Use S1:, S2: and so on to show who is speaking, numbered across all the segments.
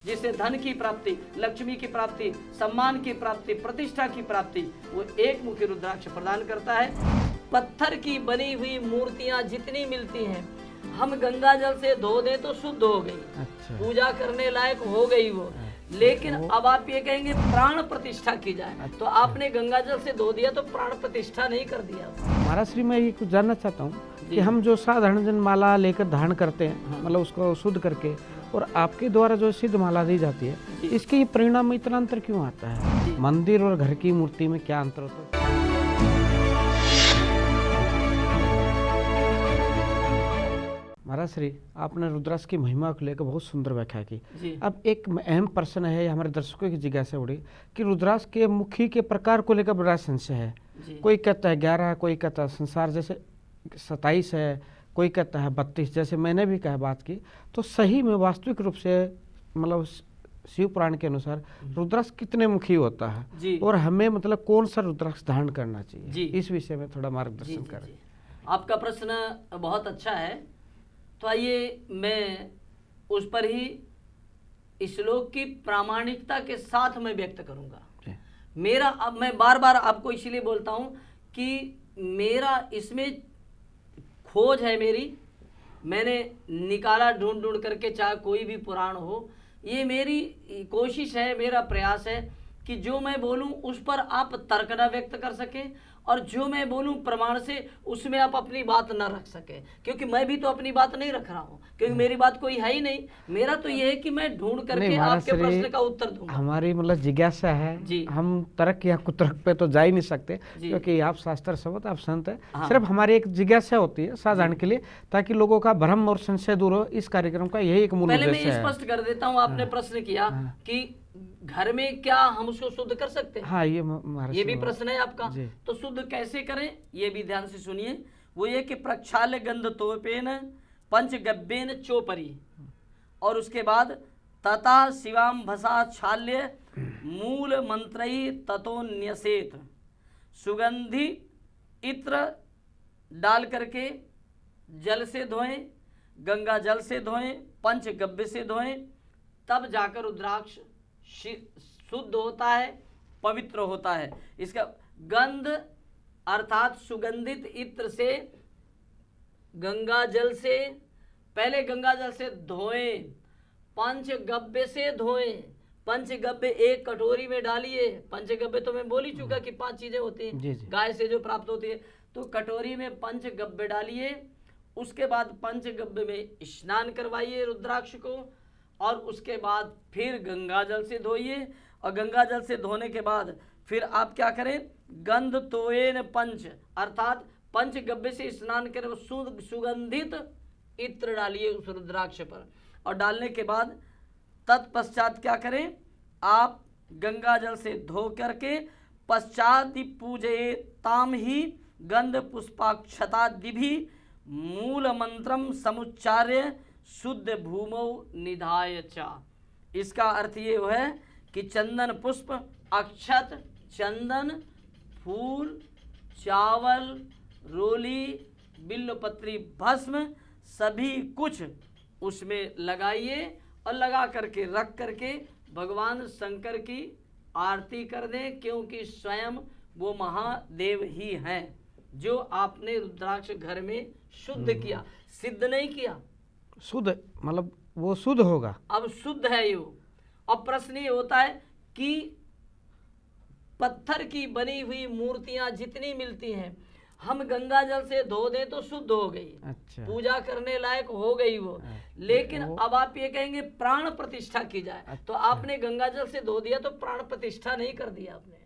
S1: जिससे धन की प्राप्ति, लक्ष्मी की प्राप्ति, सम्मान की प्राप्ति, प्रतिष्ठा की प्राप्ति वो एक मुखी रुद्राक्ष प्रदान करता है। पत्थर की बनी हुई मूर्तियां जितनी मिलती हैं, हम गंगा जल से धो दें तो शुद्ध हो गई,
S2: अच्छा।
S1: पूजा करने लायक हो गई वो। लेकिन अब आप ये कहेंगे प्राण प्रतिष्ठा की जाए, तो आपने गंगा जल से धो दिया तो प्राण प्रतिष्ठा नहीं कर दिया।
S2: महाराज श्री, मैं ये कुछ जानना चाहता हूँ कि हम जो साधारण जन माला लेकर धारण करते हैं, मतलब उसको शुद्ध करके, और आपके द्वारा जो सिद्ध माला दी जाती है, इसके ये परिणाम में इतना अंतर क्यों आता है? मंदिर और घर की मूर्ति में क्या अंतर होता है? महाराज श्री, आपने रुद्राक्ष की महिमा को लेकर बहुत सुंदर व्याख्या की। अब एक अहम प्रश्न है, हमारे दर्शकों की जिज्ञासा उड़ी कि रुद्राक्ष के मुखी के प्रकार को लेकर बड़ा संशय है। कोई कहता है 11, कोई कहता है संसार जैसे 27 है, कोई कहता है 32, जैसे मैंने भी कहा बात की। तो सही में वास्तविक रूप से मतलब शिव पुराण के अनुसार रुद्राक्ष कितने मुखी होता है, और हमें मतलब कौन सा रुद्राक्ष धारण करना चाहिए, इस विषय में थोड़ा मार्गदर्शन करें।
S1: आपका प्रश्न बहुत अच्छा है, तो आइए मैं उस पर ही श्लोक की प्रामाणिकता के साथ मैं व्यक्त करूंगा। मेरा, अब मैं बार बार आपको इसलिए बोलता हूं कि मेरा इसमें खोज है, मैंने निकाला ढूंढ ढूंढ करके, चाहे कोई भी पुराण हो, ये मेरी कोशिश है, मेरा प्रयास है कि जो मैं बोलूं उस पर आप तर्क न व्यक्त कर सकें, और जो मैं बोलूं प्रमाण से उसमें आप अपनी बात न रख सकें, क्योंकि मैं भी तो अपनी बात नहीं रख रहा हूं, क्योंकि मेरी बात कोई है ही नहीं। मेरा तो ये है कि मैं ढूंढ करके आपके प्रश्न का उत्तर दूंगा।
S2: हमारी मतलब जिज्ञासा है, हम तर्क या कुतर्क पे तो जा ही नहीं सकते, क्योंकि आप शास्त्र संत, आप संत है। सिर्फ हमारी एक जिज्ञासा होती है साधारण के लिए, ताकि लोगों का भ्रम और संशय दूर हो। इस कार्यक्रम का यही एक मूल उद्देश्य है।
S1: पहले मैं स्पष्ट कर देता हूँ, आपने प्रश्न किया कि घर में क्या हम उसको शुद्ध कर सकते हैं?
S2: हाँ, ये भी
S1: प्रश्न है आपका। तो शुद्ध कैसे करें, ये भी ध्यान से सुनिए। वो ये कि प्रक्षाल्य गंध तोपेन पंचगव्येन चोपरी, और उसके बाद तथा शिवाम भसा छाल्य मूल मंत्रई ततोन्यसेत, सुगंधि इत्र डाल करके जल से धोएं, गंगा जल से धोएं, पंचगव्य से धोएं, तब जाकर रुद्राक्ष शुद्ध होता है, पवित्र होता है। इसका गंध अर्थात सुगंधित इत्र से गंगा जल से, पहले गंगा जल से धोएं, पंचगव्य से धोएं। पंचगव्य एक कटोरी में डालिए। पंचगव्य तो मैं बोल ही चुका कि 5 चीजें होती हैं गाय से जो प्राप्त होती है। तो कटोरी में पंचगव्य डालिए, उसके बाद पंचगव्य में स्नान करवाइए रुद्राक्ष को, और उसके बाद फिर गंगा जल से धोइए। और गंगा जल से धोने के बाद फिर आप क्या करें, गंध तोयेन पंच अर्थात पंचगव्य से स्नान करें, सुगंधित इत्र डालिए उस रुद्राक्ष पर। और डालने के बाद तत्पश्चात क्या करें, आप गंगा जल से धो करके पश्चात पूजये ताम ही गंध पुष्पाक्षतादिभि मूल मंत्रम समुच्चार्य शुद्ध भूमौ निधाय चा। इसका अर्थ ये है कि चंदन पुष्प, अक्षत, चंदन, फूल, चावल, रोली, बिल्वपत्री, भस्म सभी कुछ उसमें लगाइए, और लगा करके रख करके भगवान शंकर की आरती कर दें, क्योंकि स्वयं वो महादेव ही हैं जो आपने रुद्राक्ष घर में शुद्ध किया, सिद्ध नहीं किया।
S2: शुद्ध मतलब वो शुद्ध होगा,
S1: अब शुद्ध है ये। अब प्रश्न ये होता है कि पत्थर की बनी हुई मूर्तियां जितनी मिलती हैं, हम गंगा जल से धो दें तो शुद्ध हो गई। अच्छा। पूजा करने लायक हो गई वो। लेकिन अब आप ये कहेंगे प्राण प्रतिष्ठा की जाए। अच्छा। तो आपने गंगा जल से धो दिया तो प्राण प्रतिष्ठा नहीं कर दिया आपने।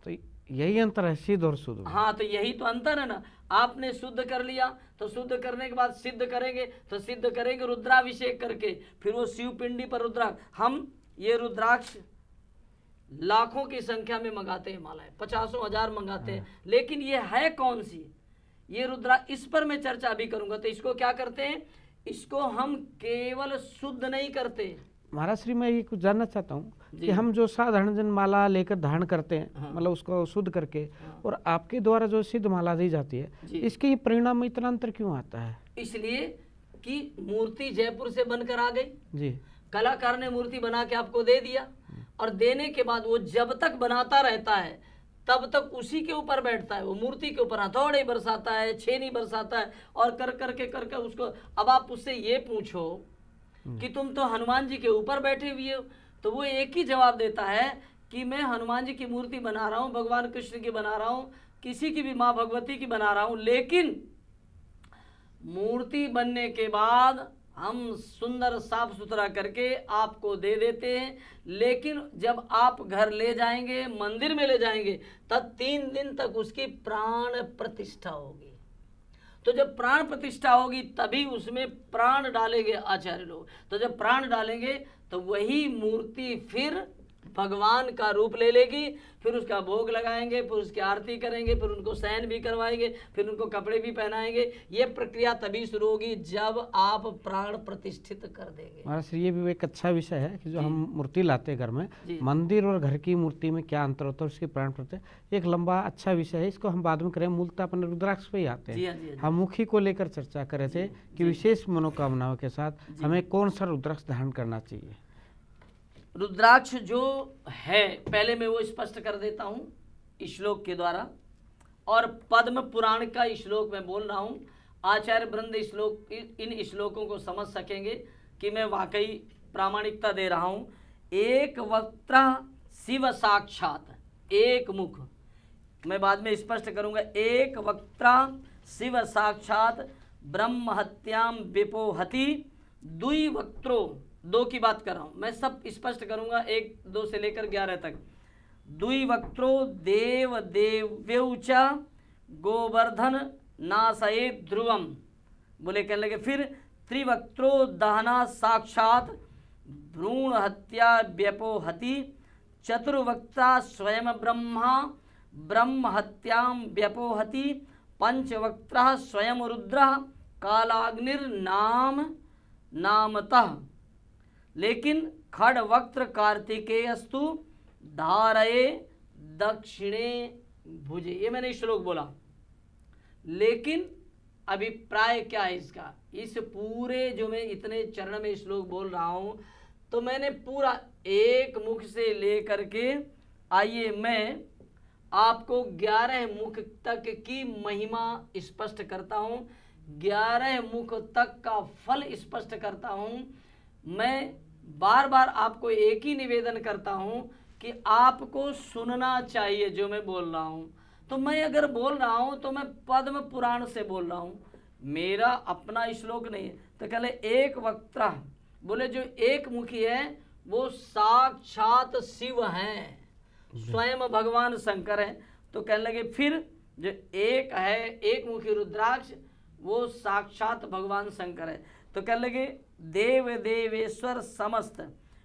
S2: तो यही अंतर है सिद्ध और शुद्ध।
S1: हाँ, तो यही तो अंतर है ना। आपने शुद्ध कर लिया, तो शुद्ध करने के बाद सिद्ध करेंगे, तो सिद्ध करेंगे रुद्राभिषेक करके, फिर वो शिव पिंडी पर रुद्राक्ष। हम ये रुद्राक्ष लाखों की संख्या में मंगाते हैं, मालाएं 50,000 मंगाते हैं, लेकिन ये है कौन सी ये रुद्राक्ष, इस पर मैं चर्चा अभी करूंगा। तो इसको क्या करते हैं, इसको हम केवल शुद्ध नहीं करते।
S2: महाराज श्री, मैं ये कुछ जानना चाहता हूँ कि हम जो साधारण जन माला लेकर धारण करते हैं, मतलब उसको शुद्ध करके, और आपके द्वारा जो सिद्ध माला दी जाती है, इसके ये परिणाम में इतना अंतर क्यों आता है?
S1: इसलिए कि मूर्ति जयपुर से बनकर आ गई जी, कलाकार ने मूर्ति बना के आपको दे दिया, और देने के बाद वो जब तक बनाता रहता है तब तक उसी के ऊपर बैठता है, वो मूर्ति के ऊपर हथौड़े बरसाता है, छेनी बरसाता है, और कर करके उसको। अब आप उससे ये पूछो कि तुम तो हनुमान जी के ऊपर बैठे हुए हो, तो वो एक ही जवाब देता है कि मैं हनुमान जी की मूर्ति बना रहा हूँ, भगवान कृष्ण की बना रहा हूँ, किसी की भी माँ भगवती की बना रहा हूँ, लेकिन मूर्ति बनने के बाद हम सुंदर साफ सुथरा करके आपको दे देते हैं, लेकिन जब आप घर ले जाएंगे, मंदिर में ले जाएंगे, तब 3 दिन तक उसकी प्राण प्रतिष्ठा होगी। तो जब प्राण प्रतिष्ठा होगी तभी उसमें प्राण डालेंगे आचार्य लोग। तो जब प्राण डालेंगे तो वही मूर्ति फिर भगवान का रूप ले लेगी, फिर उसका भोग लगाएंगे, फिर उसकी आरती करेंगे, फिर उनको शयन भी करवाएंगे, फिर उनको कपड़े भी पहनाएंगे। ये प्रक्रिया तभी शुरू होगी जब आप प्राण प्रतिष्ठित कर देंगे।
S2: महाराज ये भी एक अच्छा विषय है कि जो हम मूर्ति लाते हैं घर में, मंदिर और घर की मूर्ति में क्या अंतर होता है, उसकी प्राण प्रतिष्ठा एक लंबा अच्छा विषय है, इसको हम बाद में करें। मूलतः अपने रुद्राक्ष पे ही आते हैं। हम मुखी को लेकर चर्चा कर रहे थे कि विशेष मनोकामनाओं के साथ हमें कौन सा रुद्राक्ष धारण करना चाहिए।
S1: रुद्राक्ष जो है, पहले मैं वो स्पष्ट कर देता हूँ श्लोक के द्वारा, और पद्म पुराण का श्लोक मैं बोल रहा हूँ। आचार्य वृंद श्लोक, इन श्लोकों को समझ सकेंगे कि मैं वाकई प्रामाणिकता दे रहा हूँ। एक वक्त्र शिव साक्षात, एक मुख, मैं बाद में स्पष्ट करूँगा। एक वक्त्र शिव साक्षात ब्रह्म हत्याम विपोहति, दुई वक्त्रो, 2 की बात कर रहा हूँ मैं, सब स्पष्ट करूंगा 1, 2 से लेकर 11 तक। दुई वक्त्रो देव देव्यौच गोवर्धन नासये ध्रुवम, बोले कहने लगे। फिर त्रिवक्त्रो दहना साक्षात भ्रूण हत्या व्यपोहति, चतुर्वक्ता स्वयं ब्रह्मा ब्रह्म हत्याम व्यपोहति, पंचवक्ता स्वयं रुद्र कालाग्निर्नाम नामतः, लेकिन खड़वक्त्र कार्तिकेयस्तु धारये दक्षिणे भुजे। ये मैंने श्लोक बोला, लेकिन अभिप्राय क्या है इसका? इस पूरे जो मैं इतने चरण में श्लोक बोल रहा हूँ, तो मैंने पूरा एक मुख से लेकर के, आइए मैं आपको 11 मुख तक की महिमा स्पष्ट करता हूँ, 11 मुख तक का फल स्पष्ट करता हूँ। मैं बार बार आपको एक ही निवेदन करता हूं कि आपको सुनना चाहिए जो मैं बोल रहा हूं। तो मैं अगर बोल रहा हूं तो मैं पद्म पुराण से बोल रहा हूं, मेरा अपना श्लोक नहीं है। तो कहले एक वक्ता, बोले जो एक मुखी है वो साक्षात शिव हैं, स्वयं भगवान शंकर हैं। तो कहने लगे फिर जो एक है, एक मुखी रुद्राक्ष, वो साक्षात भगवान शंकर है। तो कहने लगे देव देवेश्वर समस्त,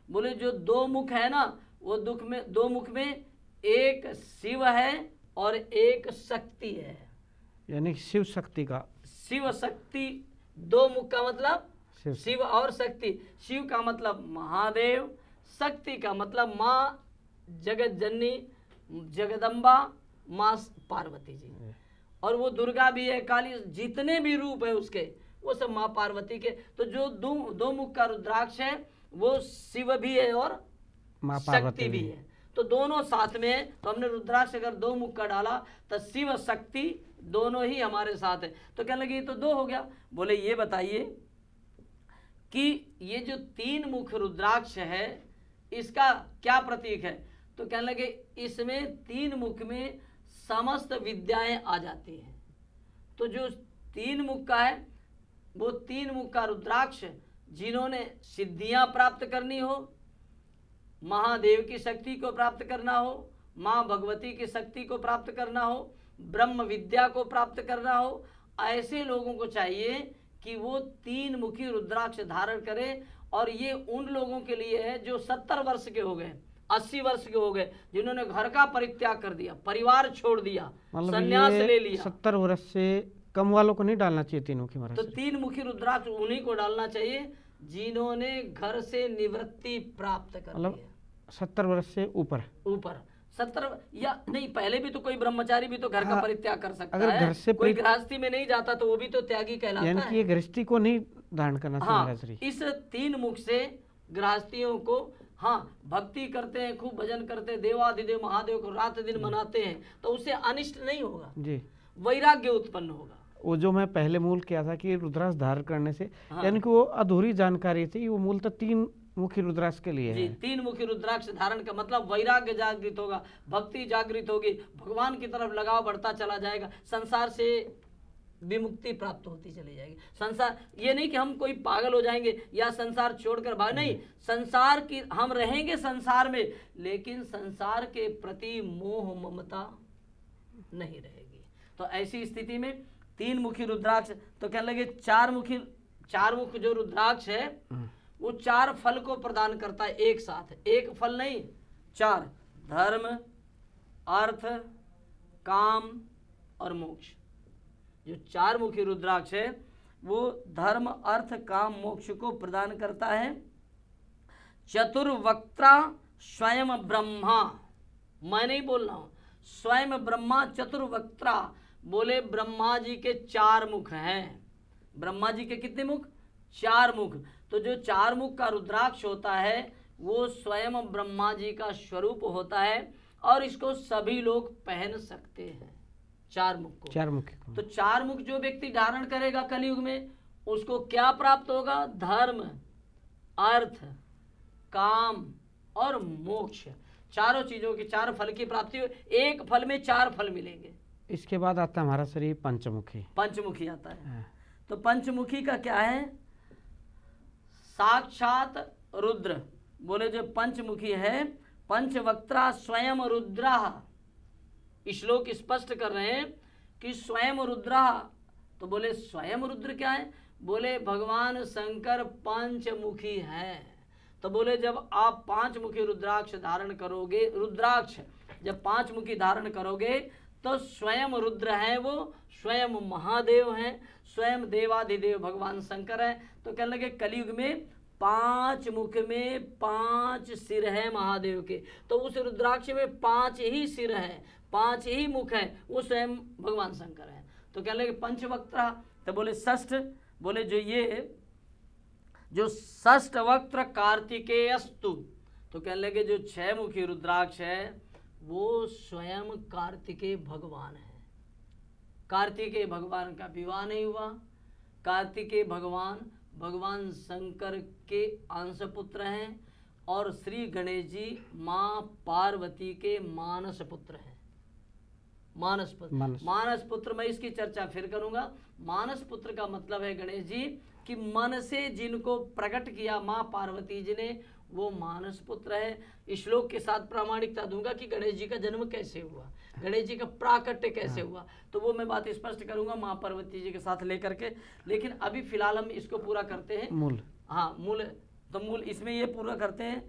S1: बोले जो 2 मुख है ना, वो 2 मुख में एक शिव है और एक शक्ति है,
S2: यानी शिव शक्ति का,
S1: शिव शक्ति 2 मुख का मतलब शिव और शक्ति। शिव का मतलब महादेव, शक्ति का मतलब माँ जगत जननी जगदम्बा माँ पार्वती जी, और वो दुर्गा भी है, काली, जितने भी रूप है उसके वो सब माँ पार्वती के। तो जो 2 मुख का रुद्राक्ष है वो शिव भी है और माँ शक्ति भी है, तो दोनों साथ में है। तो हमने रुद्राक्ष अगर 2 मुख का डाला तो शिव शक्ति दोनों ही हमारे साथ है। तो कहने लगे ये तो 2 हो गया। बोले ये बताइए कि ये जो 3 मुख रुद्राक्ष है इसका क्या प्रतीक है? तो कहने लगे इसमें 3 मुख में समस्त विद्याएं आ जाती हैं। तो जो 3 मुख का है वो 3 मुख का रुद्राक्ष, जिन्होंने सिद्धियां प्राप्त करनी हो, महादेव की शक्ति को प्राप्त करना हो, माँ भगवती की शक्ति को प्राप्त करना हो, ब्रह्म विद्या को प्राप्त करना हो, ऐसे लोगों को चाहिए कि वो 3 मुखी रुद्राक्ष धारण करें। और ये उन लोगों के लिए है जो 70 वर्ष के हो गए, 80 वर्ष के हो गए, जिन्होंने घर का परित्याग कर दिया, परिवार छोड़ दिया, संन्यास ले लिया।
S2: 70 वर्ष से कम वालों को नहीं डालना चाहिए 3 मुखी महाराज।
S1: तो 3 मुखी रुद्राक्ष उन्हीं को डालना चाहिए जिन्होंने घर से निवृत्ति प्राप्त कर ली है।
S2: 70 वर्ष से ऊपर
S1: 70 या नहीं, पहले भी तो कोई ब्रह्मचारी भी तो घर का परित्याग कर सकता
S2: अगर
S1: है।
S2: घर से
S1: कोई गृहस्थी में नहीं जाता तो वो भी तो त्यागी कहलाता है।
S2: यानी कि ये गृहस्थी को नहीं धारण करना चाहिए।
S1: हाँ, इस 3 मुख से गृहस्थियों को, हाँ भक्ति करते हैं, खूब भजन करते हैं, देवाधिदेव महादेव को रात दिन मनाते हैं, तो उससे अनिष्ट नहीं होगा
S2: जी।
S1: वैराग्य उत्पन्न होगा।
S2: वो जो मैं पहले मूल किया था कि रुद्राक्ष धारण करने से,
S1: हाँ।
S2: यानी कि वो अधूरी जानकारी थी, वो मूलतः 3 मुखी रुद्राक्ष के लिए
S1: जी,
S2: है।
S1: 3 मुखी रुद्राक्ष धारण का मतलब वैराग्य जागृत होगा, भक्ति जागृत होगी, भगवान की तरफ लगाव बढ़ता चला जाएगा, संसार से विमुक्ति प्राप्त होती चली जाएगी। संसार, ये नहीं कि हम कोई पागल हो जाएंगे या संसार छोड़कर भाग, नहीं, संसार की हम रहेंगे संसार में, लेकिन संसार के प्रति मोह ममता नहीं रहेगी। तो ऐसी स्थिति में 3 मुखी रुद्राक्ष, तो कहने लगे 4 मुख जो रुद्राक्ष है वो 4 फल को प्रदान करता है एक साथ, एक फल नहीं 4, धर्म, अर्थ, काम और मोक्ष। जो 4 मुखी रुद्राक्ष है वो धर्म, अर्थ, काम, मोक्ष को प्रदान करता है। चतुर्वक्त्रा स्वयं ब्रह्मा, मैं नहीं बोल रहा हूं, स्वयं ब्रह्मा चतुर्वक्त्रा, बोले ब्रह्मा जी के 4 मुख हैं। ब्रह्मा जी के कितने मुख? 4 मुख। तो जो 4 मुख का रुद्राक्ष होता है वो स्वयं ब्रह्मा जी का स्वरूप होता है और इसको सभी लोग पहन सकते हैं, 4 मुख को।
S2: 4 मुख।
S1: तो 4 मुख जो व्यक्ति धारण करेगा कलयुग में उसको क्या प्राप्त होगा? धर्म, अर्थ, काम और मोक्ष, चारों चीजों की 4 फल की प्राप्ति हो। एक फल में 4 फल मिलेंगे।
S2: इसके बाद आता है हमारा शरीर पंचमुखी।
S1: पंचमुखी आता है। तो पंचमुखी का क्या है? साक्षात रुद्र, बोले जो पंचमुखी है, पंचवक्त्रा स्वयं रुद्रा, श्लोक स्पष्ट कर रहे हैं कि स्वयं रुद्रा। तो बोले स्वयं रुद्र क्या है? बोले भगवान शंकर पंचमुखी है। तो बोले जब आप 5 मुखी रुद्राक्ष धारण करोगे, रुद्राक्ष जब 5 मुखी धारण करोगे तो स्वयं रुद्र है, वो स्वयं महादेव हैं, स्वयं देवाधिदेव भगवान शंकर हैं। तो कहने लगे कलयुग में 5 मुख में 5 सिर है महादेव के, तो उस रुद्राक्ष में 5 ही सिर हैं, 5 ही मुख हैं, वो स्वयं भगवान शंकर हैं। तो कहने लगे पंचवक्त्रा। तो बोले षष्ठ, बोले जो षष्ठ वक्त्र कार्तिकेयस्तु, तो कहने लगे जो 6 मुखी रुद्राक्ष है वो स्वयं कार्तिकेय भगवान है। कार्तिकेय भगवान का विवाह नहीं हुआ, कार्तिकेय भगवान शंकर के अंश पुत्र हैं और श्री गणेश जी माँ पार्वती के मानस पुत्र हैं। मानस पुत्र, मैं इसकी चर्चा फिर करूंगा। मानस पुत्र का मतलब है गणेश जी कि मन से जिनको प्रकट किया माँ पार्वती जी ने, वो मानस पुत्र है। इस श्लोक के साथ प्रामाणिकता दूंगा कि गणेश जी का जन्म कैसे हुआ, गणेश जी का प्राकट्य कैसे हुआ, तो वो मैं बात स्पष्ट करूंगा माँ पार्वती जी के साथ लेकर के। लेकिन अभी फिलहाल हम इसको पूरा करते हैं मूल। हाँ मूल, तो मूल इसमें ये पूरा करते हैं।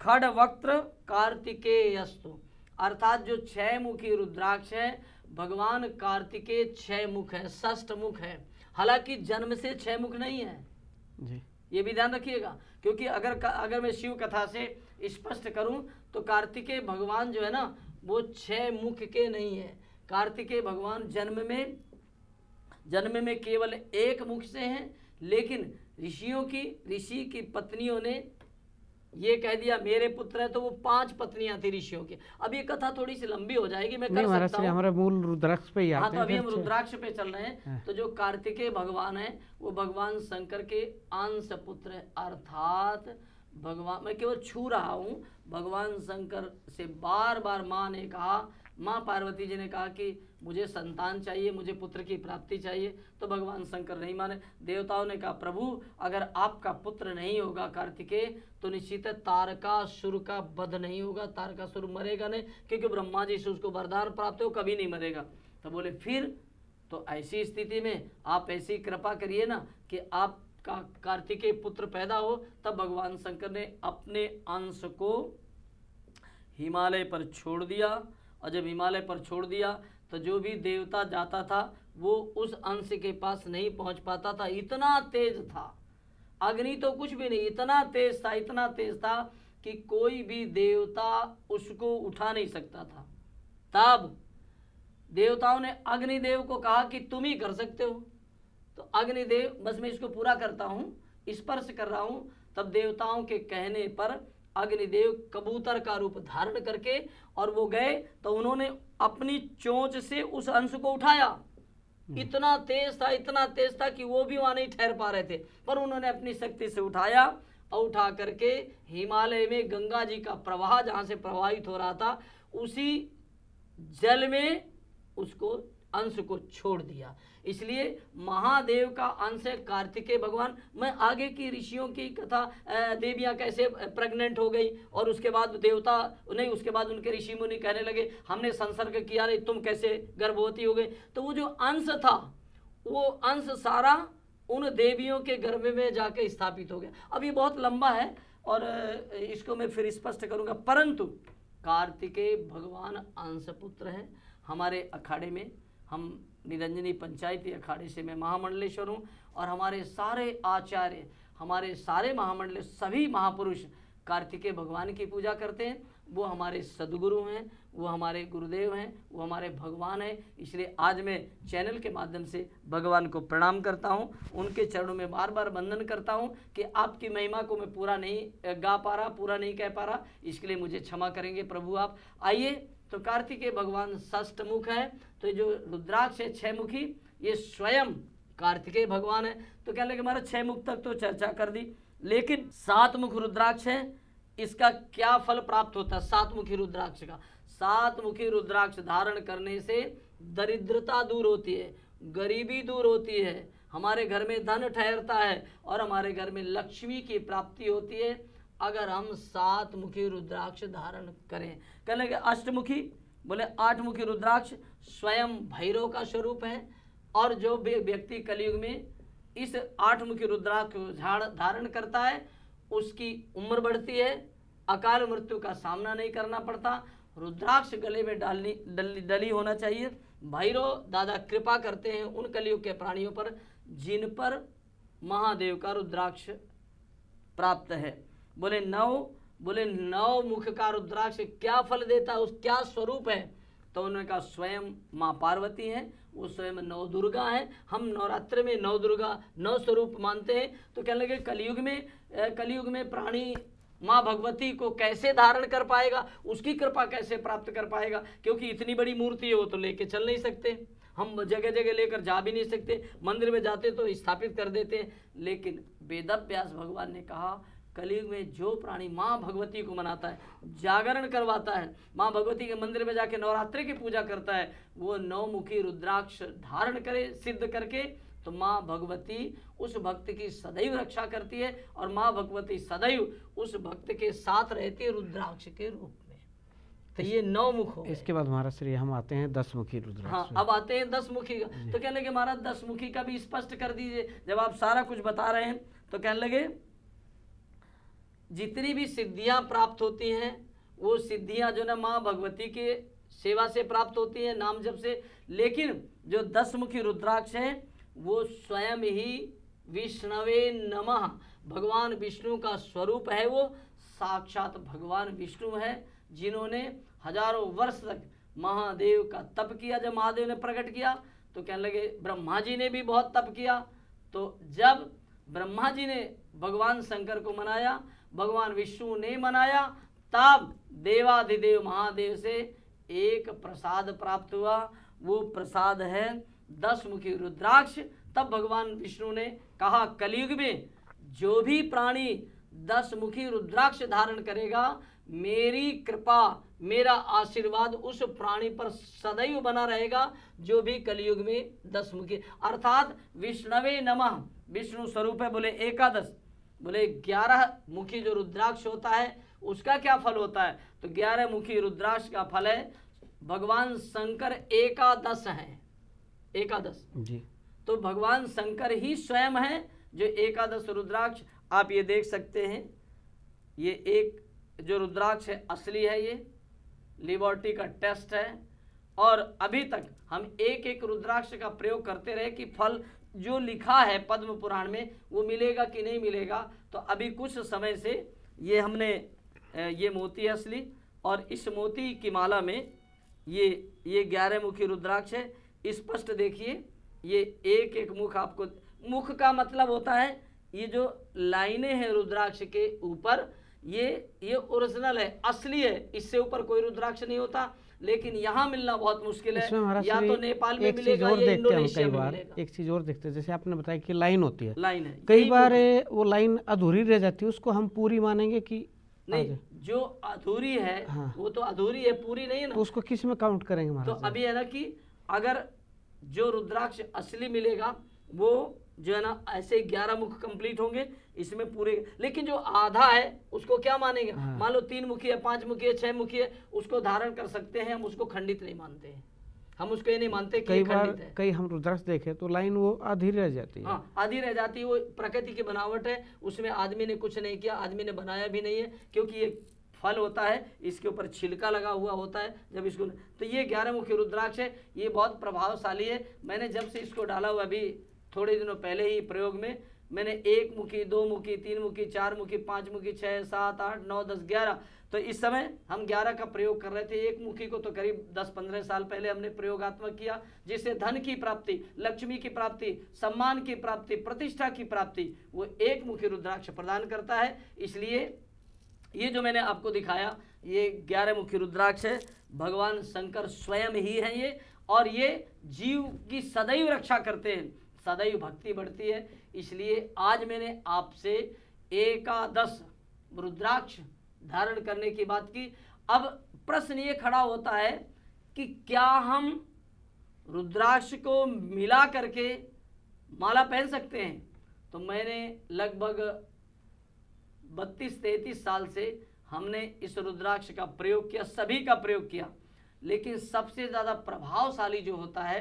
S1: खड वक्त्र कार्तिकेयस्तु, अर्थात जो 6 मुखी रुद्राक्ष है भगवान कार्तिकेय 6 मुख है, षष्ठ मुख है। हालांकि जन्म से 6 मुख नहीं है जी, ये भी ध्यान रखिएगा, क्योंकि अगर मैं शिव कथा से स्पष्ट करूं तो कार्तिकेय भगवान जो है ना वो 6 मुख के नहीं है। कार्तिकेय भगवान जन्म में केवल 1 मुख से हैं, लेकिन ऋषि की पत्नियों ने ये कह दिया मेरे पुत्र है, तो वो 5 पत्नियां थी ऋषियों की। अब ये कथा थोड़ी सी लंबी हो जाएगी, मैं कर सकता हूं।
S2: हमारा मूल रुद्राक्ष पे ही आते हैं।
S1: हाँ, तो अभी हम रुद्राक्ष पे चल रहे हैं। तो जो कार्तिकेय भगवान है वो भगवान शंकर के अंश पुत्र है, अर्थात भगवान, मैं केवल छू रहा हूँ, भगवान शंकर से बार बार माँ ने कहा, माँ पार्वती जी ने कहा कि मुझे संतान चाहिए, मुझे पुत्र की प्राप्ति चाहिए, तो भगवान शंकर नहीं माने। देवताओं ने कहा प्रभु अगर आपका पुत्र नहीं होगा कार्तिकेय तो निश्चित है तारकासुर का वध नहीं होगा, तारकासुर मरेगा नहीं, क्योंकि ब्रह्मा जी से उसको वरदान प्राप्त हो, कभी नहीं मरेगा। तो बोले फिर तो ऐसी स्थिति में आप ऐसी कृपा करिए ना कि आपका कार्तिकेय पुत्र पैदा हो। तब भगवान शंकर ने अपने अंश को हिमालय पर छोड़ दिया, और जब हिमालय पर छोड़ दिया तो जो भी देवता जाता था वो उस अंश के पास नहीं पहुंच पाता था, इतना तेज था। अग्नि तो कुछ भी नहीं, इतना तेज था कि कोई भी देवता उसको उठा नहीं सकता था। तब देवताओं ने अग्निदेव को कहा कि तुम ही कर सकते हो। तो अग्निदेव, बस मैं इसको पूरा करता हूँ, स्पर्श कर रहा हूँ। तब देवताओं के कहने पर अग्निदेव कबूतर का रूप धारण करके और वो गए, तो उन्होंने अपनी चोंच से उस अंश को उठाया। इतना तेज था कि वो भी वहां नहीं ठहर पा रहे थे, पर उन्होंने अपनी शक्ति से उठाया और उठा करके हिमालय में गंगा जी का प्रवाह जहां से प्रवाहित हो रहा था उसी जल में उसको अंश को छोड़ दिया। इसलिए महादेव का अंश है कार्तिकेय भगवान। मैं आगे की ऋषियों की कथा, देवियां कैसे प्रेग्नेंट हो गई और उसके बाद देवता नहीं, उसके बाद उनके ऋषि मुनि कहने लगे हमने संसर्ग किया नहीं, तुम कैसे गर्भवती हो गई। तो वो जो अंश था वो अंश सारा उन देवियों के गर्भ में जाके स्थापित हो गया। अब ये बहुत लंबा है और इसको मैं फिर स्पष्ट करूंगा, परंतु कार्तिकेय भगवान अंश पुत्र है। हमारे अखाड़े में हम निरंजनी पंचायती अखाड़े से मैं महामंडलेश्वर हूँ और हमारे सारे आचार्य, हमारे सारे महामंडल, सभी महापुरुष कार्तिकेय भगवान की पूजा करते हैं। वो हमारे सदगुरु हैं, वो हमारे गुरुदेव हैं, वो हमारे भगवान हैं। इसलिए आज मैं चैनल के माध्यम से भगवान को प्रणाम करता हूँ, उनके चरणों में बार बार वंदन करता हूँ कि आपकी महिमा को मैं पूरा नहीं गा पा रहा, पूरा नहीं कह पा रहा, इसके लिए मुझे क्षमा करेंगे प्रभु आप। आइए, तो कार्तिकेय भगवान षष्ठ मुख है, तो जो रुद्राक्ष है 6 मुखी, ये स्वयं कार्तिकेय भगवान है। तो क्या लगे हमारा 6 मुख तक तो चर्चा कर दी, लेकिन 7 मुख रुद्राक्ष है, इसका क्या फल प्राप्त होता है 7 मुखी रुद्राक्ष का। 7 मुखी रुद्राक्ष धारण करने से दरिद्रता दूर होती है, गरीबी दूर होती है, हमारे घर में धन ठहरता है और हमारे घर में लक्ष्मी की प्राप्ति होती है अगर हम 7 मुखी रुद्राक्ष धारण करें। कहने लगे अष्टमुखी, बोले 8 मुखी रुद्राक्ष स्वयं भैरव का स्वरूप है और जो व्यक्ति कलयुग में इस 8 मुखी रुद्राक्ष धारण करता है उसकी उम्र बढ़ती है, अकाल मृत्यु का सामना नहीं करना पड़ता। रुद्राक्ष गले में डली होना चाहिए। भैरव दादा कृपा करते हैं उन कलयुग के प्राणियों पर जिन पर महादेव का रुद्राक्ष प्राप्त है। बोले 9 मुख का रुद्राक्ष क्या फल देता है, उस क्या स्वरूप है। तो उन्होंने कहा स्वयं माँ पार्वती हैं, वो स्वयं 9 दुर्गा हैं। हम नवरात्र में 9 दुर्गा 9 स्वरूप मानते हैं। तो कहने लगे कलयुग में प्राणी माँ भगवती को कैसे धारण कर पाएगा, उसकी कृपा कैसे प्राप्त कर पाएगा, क्योंकि इतनी बड़ी मूर्ति है वो तो लेके चल नहीं सकते, हम जगह जगह लेकर जा भी नहीं सकते, मंदिर में जाते तो स्थापित कर देते हैं। लेकिन वेदव्यास भगवान ने कहा कलयुग में जो प्राणी माँ भगवती को मनाता है, जागरण करवाता है, माँ भगवती के मंदिर में जाके नवरात्रि की पूजा करता है, वो 9 मुखी रुद्राक्ष धारण करे सिद्ध करके, तो माँ भगवती उस भक्त की सदैव रक्षा करती है और माँ भगवती सदैव उस भक्त के साथ रहती है रुद्राक्ष के रूप में। तो ये 9 मुख हो। इसके बाद
S2: महाराज श्री हम आते हैं 10 मुखी रुद्राक्ष।
S1: हाँ, अब आते हैं 10 मुखी का। तो कहने लगे महाराज 10 मुखी का भी स्पष्ट कर दीजिए, जब आप सारा कुछ बता रहे हैं। तो कहने लगे जितनी भी सिद्धियां प्राप्त होती हैं वो सिद्धियां जो ना माँ भगवती के सेवा से प्राप्त होती है, नाम जप से। लेकिन जो 10 मुखी रुद्राक्ष है वो स्वयं ही विष्णवे नमः, भगवान विष्णु का स्वरूप है। वो साक्षात भगवान विष्णु है जिन्होंने हजारों वर्ष तक महादेव का तप किया। जब महादेव ने प्रकट किया तो कहने लगे ब्रह्मा जी ने भी बहुत तप किया। तो जब ब्रह्मा जी ने भगवान शंकर को मनाया, भगवान विष्णु ने मनाया, तब देवाधिदेव महादेव से एक प्रसाद प्राप्त हुआ। वो प्रसाद है 10 मुखी रुद्राक्ष। तब भगवान विष्णु ने कहा कलयुग में जो भी प्राणी 10 मुखी रुद्राक्ष धारण करेगा, मेरी कृपा मेरा आशीर्वाद उस प्राणी पर सदैव बना रहेगा, जो भी कलयुग में 10 मुखी, अर्थात विष्णवे नमः विष्णु स्वरूप है। बोले एकादश, बोले 11 मुखी जो रुद्राक्ष होता है उसका क्या फल होता है। तो 11 मुखी रुद्राक्ष का फल है भगवान शंकर एकादश है, एकादश जी। तो भगवान शंकर ही स्वयं है जो एकादश रुद्राक्ष। आप ये देख सकते हैं, ये एक जो रुद्राक्ष है असली है, ये लिबर्टी का टेस्ट है। और अभी तक हम एक रुद्राक्ष का प्रयोग करते रहे कि फल जो लिखा है पद्म पुराण में वो मिलेगा कि नहीं मिलेगा। तो अभी कुछ समय से ये हमने ये मोती है असली, और इस मोती की माला में ये 11 मुखी रुद्राक्ष है। स्पष्ट देखिए, ये एक मुख, आपको मुख का मतलब होता है ये जो लाइनें हैं रुद्राक्ष के ऊपर, ये ओरिजिनल है, असली है, इससे ऊपर कोई रुद्राक्ष नहीं होता। लेकिन यहाँ मिलना बहुत मुश्किल है, या तो नेपाल में मिलेगा या इंडोनेशिया में मिलेगा।
S2: एक चीज और देखते हैं, जैसे आपने बताया कि लाइन होती है,
S1: लाइन है,
S2: कई बार वो लाइन अधूरी रह जाती है, उसको हम पूरी मानेंगे कि
S1: नहीं? जो अधूरी है,
S2: हाँ,
S1: वो तो अधूरी है, पूरी नहीं है ना।
S2: तो उसको किस में काउंट करेंगे महाराज?
S1: तो अभी है ना कि अगर जो रुद्राक्ष असली मिलेगा वो जो है ना ऐसे 11 मुख कंप्लीट होंगे इसमें पूरे, लेकिन जो आधा है उसको क्या मानेंगे?
S2: हाँ।
S1: मान लो 3 मुखी है, 5 मुखी है, 6 मुखी है, उसको धारण कर सकते हैं, हम उसको खंडित नहीं मानते हैं, हम उसको ये नहीं मानते कि
S2: कई बार
S1: खंडित है।
S2: कई हम रुद्राक्ष देखे तो लाइन वो आधी रह जाती है।
S1: हाँ, आधी रह जाती है, वो प्रकृति की बनावट है, उसमें आदमी ने कुछ नहीं किया, आदमी ने बनाया भी नहीं है, क्योंकि ये फल होता है, इसके ऊपर छिलका लगा हुआ होता है जब इसको। तो ये 11 मुखी रुद्राक्ष है, ये बहुत प्रभावशाली है। मैंने जब से इसको डाला हुआ, अभी थोड़े दिनों पहले ही प्रयोग में मैंने 1 मुखी, 2 मुखी, 3 मुखी, 4 मुखी, 5 मुखी, 6, 7, 8, 9, 10, 11, तो इस समय हम 11 का प्रयोग कर रहे थे। 1 मुखी को तो करीब 10-15 साल पहले हमने प्रयोगात्मक किया, जिससे धन की प्राप्ति, लक्ष्मी की प्राप्ति, सम्मान की प्राप्ति, प्रतिष्ठा की प्राप्ति वो 1 मुखी रुद्राक्ष प्रदान करता है। इसलिए ये जो मैंने आपको दिखाया ये 11 मुखी रुद्राक्ष है, भगवान शंकर स्वयं ही हैं ये, और ये जीव की सदैव रक्षा करते हैं, सदैव भक्ति बढ़ती है। इसलिए आज मैंने आपसे एकादश रुद्राक्ष धारण करने की बात की। अब प्रश्न ये खड़ा होता है कि क्या हम रुद्राक्ष को मिला करके माला पहन सकते हैं? तो मैंने लगभग 32-33 साल से हमने इस रुद्राक्ष का प्रयोग किया, सभी का प्रयोग किया, लेकिन सबसे ज़्यादा प्रभावशाली जो होता है,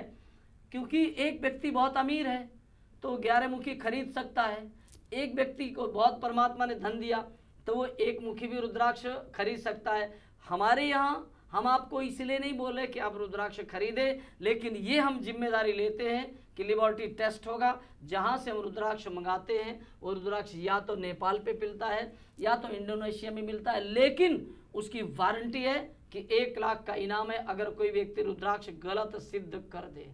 S1: क्योंकि एक व्यक्ति बहुत अमीर है तो 11 मुखी खरीद सकता है, एक व्यक्ति को बहुत परमात्मा ने धन दिया तो वो 1 मुखी भी रुद्राक्ष खरीद सकता है। हमारे यहाँ हम आपको इसलिए नहीं बोल रहे कि आप रुद्राक्ष खरीदें, लेकिन ये हम जिम्मेदारी लेते हैं कि लिबर्टी टेस्ट होगा, जहाँ से हम रुद्राक्ष मंगाते हैं वो रुद्राक्ष या तो नेपाल पे मिलता है या तो इंडोनेशिया में मिलता है, लेकिन उसकी वारंटी है कि 1 लाख का इनाम है अगर कोई व्यक्ति रुद्राक्ष गलत सिद्ध कर दे।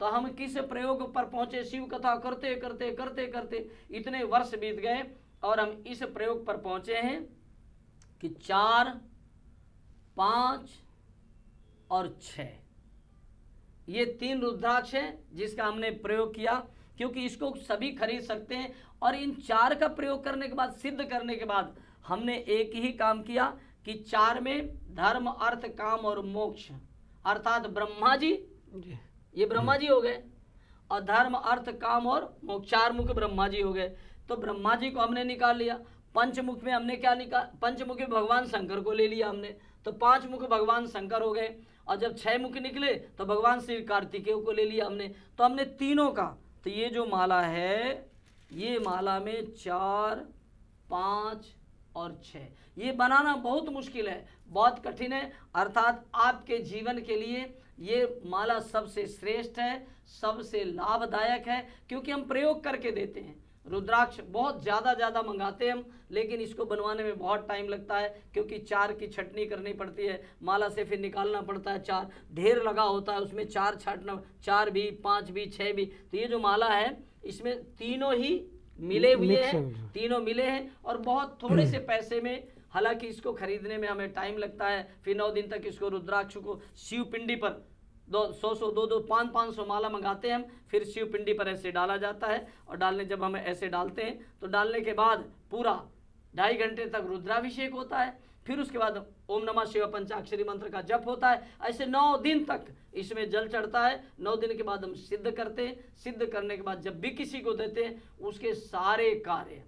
S1: तो हम किस प्रयोग पर पहुंचे? शिव कथा करते करते करते करते इतने वर्ष बीत गए और हम इस प्रयोग पर पहुंचे हैं कि 4, 5 और 6 ये 3 रुद्राक्ष हैं जिसका हमने प्रयोग किया, क्योंकि इसको सभी खरीद सकते हैं। और इन 4 का प्रयोग करने के बाद, सिद्ध करने के बाद, हमने एक ही काम किया कि 4 में धर्म, अर्थ, काम और मोक्ष, अर्थात ब्रह्मा जी, ये ब्रह्मा जी हो गए, और धर्म, अर्थ, काम और मोक्ष 4 मुख ब्रह्मा जी हो गए। तो ब्रह्मा जी को हमने निकाल लिया। पंचमुख में हमने क्या निकाल, पंचमुखी भगवान शंकर को ले लिया हमने, तो 5 मुख भगवान शंकर हो गए। और जब 6 मुख निकले तो भगवान श्री कार्तिकेय को ले लिया हमने। तो हमने तीनों का, तो ये जो माला है, ये माला में 4, 5 और 6 ये बनाना बहुत मुश्किल है, बहुत कठिन है। अर्थात आपके जीवन के लिए ये माला सबसे श्रेष्ठ है, सबसे लाभदायक है, क्योंकि हम प्रयोग करके देते हैं। रुद्राक्ष बहुत ज़्यादा मंगाते हैं हम, लेकिन इसको बनवाने में बहुत टाइम लगता है, क्योंकि 4 की छटनी करनी पड़ती है, माला से फिर निकालना पड़ता है, 4 ढेर लगा होता है, उसमें 4 छाटना, 4 भी, 5 भी, 6 भी। तो ये जो माला है इसमें तीनों ही मिले हुए हैं, तीनों मिले हैं, और बहुत थोड़े से पैसे में, हालांकि इसको खरीदने में हमें टाइम लगता है। फिर 9 दिन तक इसको रुद्राक्ष को शिव पिंडी पर 100-100, 200, 500 माला मंगाते हैं हम, फिर शिव पिंडी पर ऐसे डाला जाता है। और डालने जब हमें ऐसे डालते हैं तो डालने के बाद पूरा 2.5 घंटे तक रुद्राभिषेक होता है, फिर उसके बाद ओम नमः शिवाय पंचाक्षरी मंत्र का जप होता है। ऐसे 9 दिन तक इसमें जल चढ़ता है। 9 दिन के बाद हम सिद्ध करते हैं। सिद्ध करने के बाद जब भी किसी को देते हैं, उसके सारे कार्य,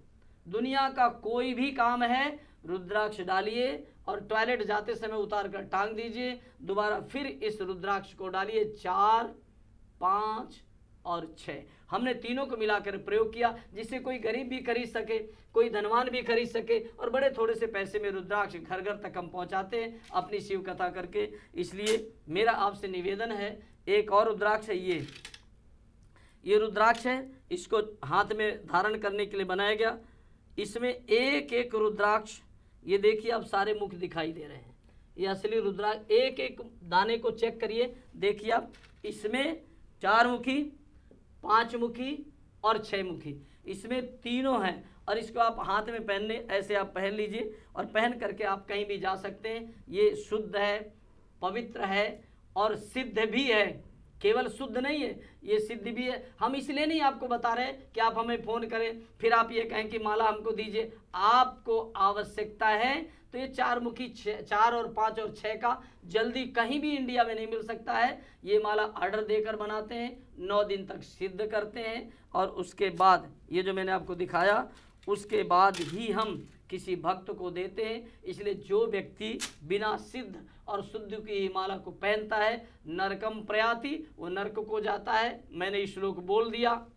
S1: दुनिया का कोई भी काम है, रुद्राक्ष डालिए और टॉयलेट जाते समय उतार कर टांग दीजिए, दोबारा फिर इस रुद्राक्ष को डालिए। 4, 5 और 6 हमने तीनों को मिलाकर प्रयोग किया, जिससे कोई गरीब भी खरीद सके, कोई धनवान भी खरीद सके, और बड़े थोड़े से पैसे में रुद्राक्ष घर घर तक हम पहुंचाते हैं अपनी शिव कथा करके। इसलिए मेरा आपसे निवेदन है, एक और रुद्राक्ष है, ये रुद्राक्ष है, इसको हाथ में धारण करने के लिए बनाया गया। इसमें एक एक रुद्राक्ष, ये देखिए अब सारे मुख दिखाई दे रहे हैं, ये असली रुद्राक्ष। एक एक दाने को चेक करिए, देखिए आप, इसमें 4 मुखी, 5 मुखी और 6 मुखी, इसमें तीनों हैं और इसको आप हाथ में पहनने ऐसे आप पहन लीजिए और पहन करके आप कहीं भी जा सकते हैं। ये शुद्ध है, पवित्र है और सिद्ध भी है। केवल शुद्ध नहीं है, ये सिद्ध भी है। हम इसलिए नहीं आपको बता रहे कि आप हमें फ़ोन करें फिर आप ये कहें कि माला हमको दीजिए। आपको आवश्यकता है तो ये 4 मुखी 4 और 5 और 6 का जल्दी कहीं भी इंडिया में नहीं मिल सकता है। ये माला ऑर्डर देकर बनाते हैं, 9 दिन तक सिद्ध करते हैं और उसके बाद ये जो मैंने आपको दिखाया उसके बाद ही हम किसी भक्त को देते हैं। इसलिए जो व्यक्ति बिना सिद्ध और शुद्ध की माला को पहनता है नरकम प्रयाति, वो नरक को जाता है। मैंने श्लोक बोल दिया,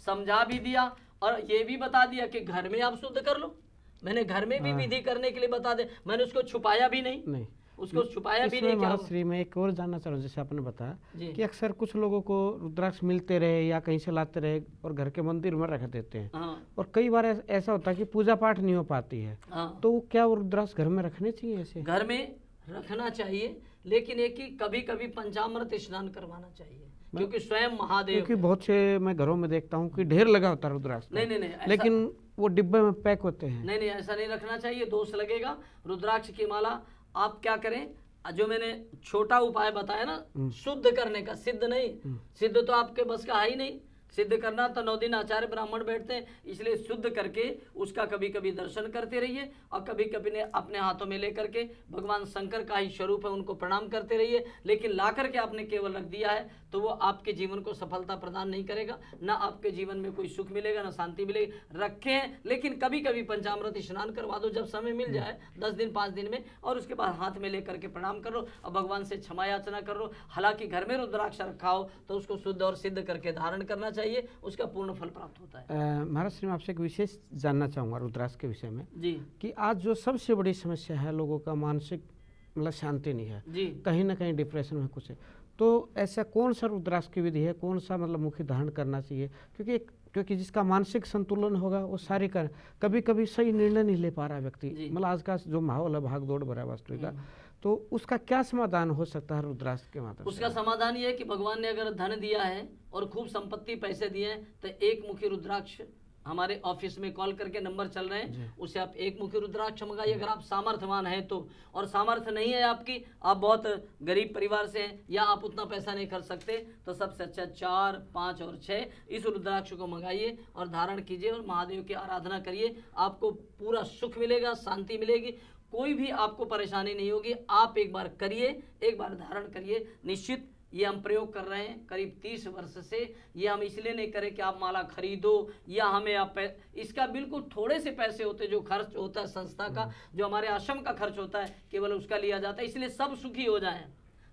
S1: समझा भी दिया और ये भी बता दिया कि घर में आप शुद्ध कर लो। मैंने घर में भी विधि करने के लिए बता दे, मैंने उसको छुपाया भी नहीं उसको छुपाया भी नहीं।
S2: महाराज श्री मैं एक और जानना चाह रहा हूँ, जैसे आपने बताया कि अक्सर कुछ लोगों को रुद्राक्ष मिलते रहे या कहीं से लाते रहे और घर के मंदिर में रख देते हैं। और कई बार ऐसा होता है कि पूजा पाठ नहीं हो पाती है। तो क्या वो रुद्राक्ष घर में रखने चाहिए? ऐसे घर में
S1: रखना चाहिए, लेकिन एक ही कभी कभी पंचामृत स्नान करवाना चाहिए, क्योंकि स्वयं महादेव,
S2: क्योंकि बहुत से मैं घरों में देखता हूँ कि ढेर लगा होता है रुद्राक्ष।
S1: नहीं,
S2: लेकिन वो डिब्बे में पैक होते हैं।
S1: नहीं, ऐसा नहीं रखना चाहिए, दोष लगेगा। रुद्राक्ष की माला आप क्या करें, जो मैंने छोटा उपाय बताया ना शुद्ध करने का, सिद्ध नहीं, सिद्ध तो आपके बस का है ही नहीं। सिद्ध करना तो 9 दिन आचार्य ब्राह्मण बैठते हैं, इसलिए शुद्ध करके उसका कभी कभी दर्शन करते रहिए और कभी कभी ने अपने हाथों में लेकर के भगवान शंकर का ही स्वरूप है उनको प्रणाम करते रहिए। लेकिन ला करके आपने केवल रख दिया है तो वो आपके जीवन को सफलता प्रदान नहीं करेगा, ना आपके जीवन में कोई सुख मिलेगा, ना शांति मिलेगी। रखें, लेकिन कभी कभी पंचामृत स्नान करवा दो जब समय मिल जाए, 10 दिन 5 दिन में, और उसके बाद हाथ में लेकर के प्रणाम करो और भगवान से क्षमा याचना करो। हालांकि घर में रुद्राक्ष रखा हो तो उसको शुद्ध और सिद्ध करके धारण करना चाहिए, उसका पूर्ण फल प्राप्त होता है।
S2: महाराज श्री मैं आपसे एक विशेष जानना चाहूँगा रुद्राक्ष के विषय में
S1: जी,
S2: कि आज जो सबसे बड़ी समस्या है लोगों का मानसिक मतलब शांति नहीं है
S1: जी,
S2: कहीं ना कहीं डिप्रेशन में कुछ है, तो ऐसा कौन सा रुद्राक्ष की विधि है, कौन सा मतलब मुख्य धारण करना चाहिए? क्योंकि जिसका मानसिक संतुलन होगा वो सारी कर कभी कभी सही निर्णय नहीं ले पा रहा व्यक्ति, मतलब आज का जो माहौल है भाग दौड़ भरा वस्तु का, तो उसका क्या समाधान हो सकता है रुद्राक्ष के माध्यम से?
S1: उसका समाधान ये है कि भगवान ने अगर धन दिया है और खूब संपत्ति पैसे दिए हैं तो एक मुखी रुद्राक्ष हमारे ऑफिस में कॉल करके नंबर चल रहे हैं, उससे आप एक मुखी रुद्राक्ष मंगाइए अगर आप सामर्थ्यवान हैं तो। और सामर्थ्य नहीं है आपकी, आप बहुत गरीब परिवार से हैं या आप उतना पैसा नहीं खर्च सकते, तो सबसे अच्छा 4, 5 और 6 इस रुद्राक्ष को मंगाइए और धारण कीजिए और महादेव की आराधना करिए। आपको पूरा सुख मिलेगा, शांति मिलेगी, कोई भी आपको परेशानी नहीं होगी। आप एक बार करिए, एक बार धारण करिए, निश्चित ये हम प्रयोग कर रहे हैं करीब 30 वर्ष से। ये हम इसलिए नहीं करें कि आप माला खरीदो या हमें आप इसका बिल्कुल थोड़े से पैसे होते जो खर्च होता है संस्था का, जो हमारे आश्रम का खर्च होता है, केवल उसका लिया जाता है। इसलिए सब सुखी हो जाएं,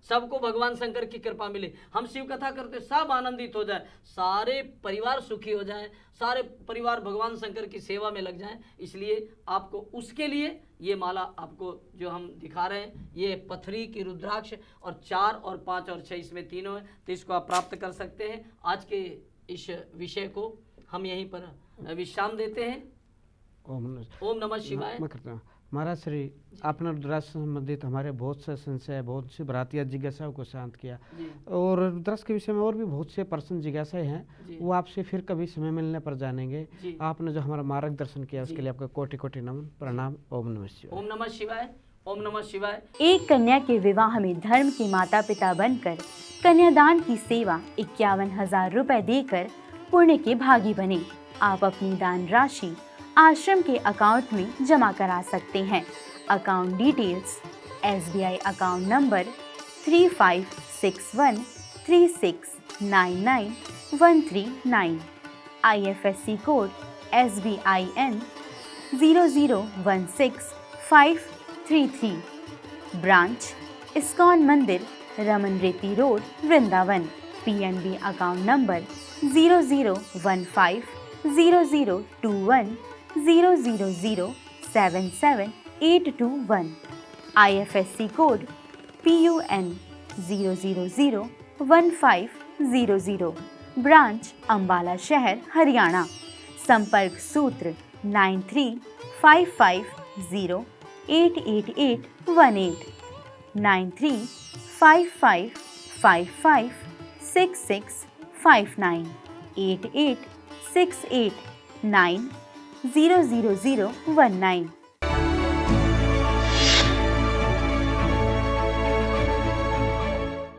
S1: सबको भगवान शंकर की कृपा मिले, हम शिव कथा करते सब आनंदित हो जाए, सारे परिवार सुखी हो जाएं, सारे परिवार भगवान शंकर की सेवा में लग जाएं। इसलिए आपको उसके लिए ये माला आपको जो हम दिखा रहे हैं, ये पथरी की रुद्राक्ष और 4 और 5 और 6 इसमें तीनों है, तो इसको आप प्राप्त कर सकते हैं। आज के इस विषय को हम यहीं पर विश्राम देते हैं। ओम नमः शिवाय।
S2: मैं करता हूँ महाराज श्री, आपने रुद्राक्ष से संबंधित हमारे बहुत से संशय, बहुत सी भ्रांतियाँ जिज्ञासाओं को शांत किया, और रुद्राक्ष के विषय में और भी बहुत से प्रश्न जिज्ञासाएं हैं, वो आपसे फिर कभी समय मिलने पर जानेंगे। आपने जो हमारा मार्गदर्शन किया उसके लिए आपका कोटि कोटि नमन, प्रणाम। ओम नमः शिवाय।
S1: ओम नमः शिवाय। ओम नमः शिवाय।
S3: एक कन्या के विवाह में धर्म के माता पिता बनकर कन्यादान की सेवा 51,000 रुपए देकर पुण्य के भागी बने। आप अपनी दान राशि आश्रम के अकाउंट में जमा करा सकते हैं। Account details: SBI account number 356136999139, IFSC code SBIN 0016533, branch ISKCON मंदिर, रमन रेती road, Vrindavan. PNB account number 0015002100077821, IFSC code PUN 0001500, branch Ambala शहर, हरियाणा। संपर्क सूत्र 9355088818, 9355556659, 68900019।